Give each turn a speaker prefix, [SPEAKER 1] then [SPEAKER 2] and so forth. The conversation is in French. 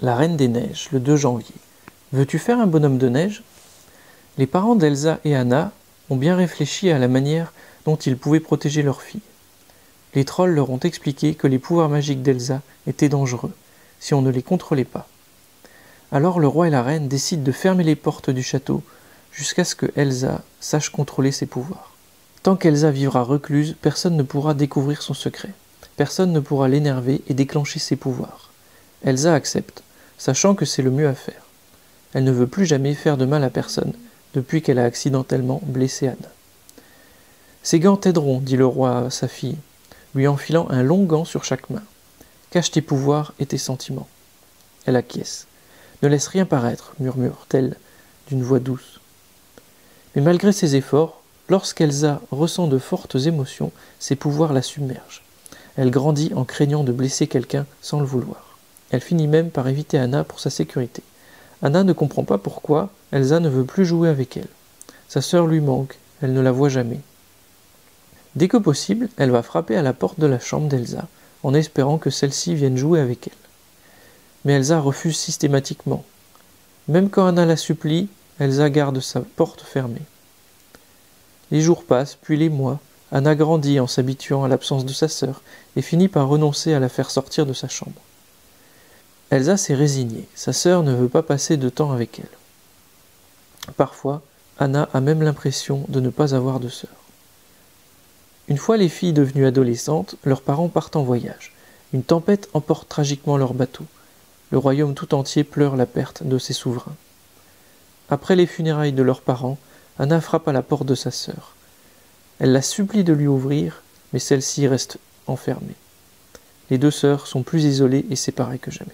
[SPEAKER 1] La Reine des Neiges, le 2 janvier. Veux-tu faire un bonhomme de neige? Les parents d'Elsa et Anna ont bien réfléchi à la manière dont ils pouvaient protéger leur fille. Les trolls leur ont expliqué que les pouvoirs magiques d'Elsa étaient dangereux, si on ne les contrôlait pas. Alors le roi et la reine décident de fermer les portes du château jusqu'à ce que Elsa sache contrôler ses pouvoirs. Tant qu'Elsa vivra recluse, personne ne pourra découvrir son secret. Personne ne pourra l'énerver et déclencher ses pouvoirs. Elsa accepte, sachant que c'est le mieux à faire. Elle ne veut plus jamais faire de mal à personne, depuis qu'elle a accidentellement blessé Anna. « Ces gants t'aideront, dit le roi à sa fille, lui enfilant un long gant sur chaque main. Cache tes pouvoirs et tes sentiments. » Elle acquiesce. « Ne laisse rien paraître, murmure-t-elle d'une voix douce. » Mais malgré ses efforts, lorsqu'Elsa ressent de fortes émotions, ses pouvoirs la submergent. Elle grandit en craignant de blesser quelqu'un sans le vouloir. Elle finit même par éviter Anna pour sa sécurité. Anna ne comprend pas pourquoi Elsa ne veut plus jouer avec elle. Sa sœur lui manque, elle ne la voit jamais. Dès que possible, elle va frapper à la porte de la chambre d'Elsa, en espérant que celle-ci vienne jouer avec elle. Mais Elsa refuse systématiquement. Même quand Anna la supplie, Elsa garde sa porte fermée. Les jours passent, puis les mois. Anna grandit en s'habituant à l'absence de sa sœur et finit par renoncer à la faire sortir de sa chambre. Elsa s'est résignée, sa sœur ne veut pas passer de temps avec elle. Parfois, Anna a même l'impression de ne pas avoir de sœur. Une fois les filles devenues adolescentes, leurs parents partent en voyage. Une tempête emporte tragiquement leur bateau. Le royaume tout entier pleure la perte de ses souverains. Après les funérailles de leurs parents, Anna frappe à la porte de sa sœur. Elle la supplie de lui ouvrir, mais celle-ci reste enfermée. Les deux sœurs sont plus isolées et séparées que jamais.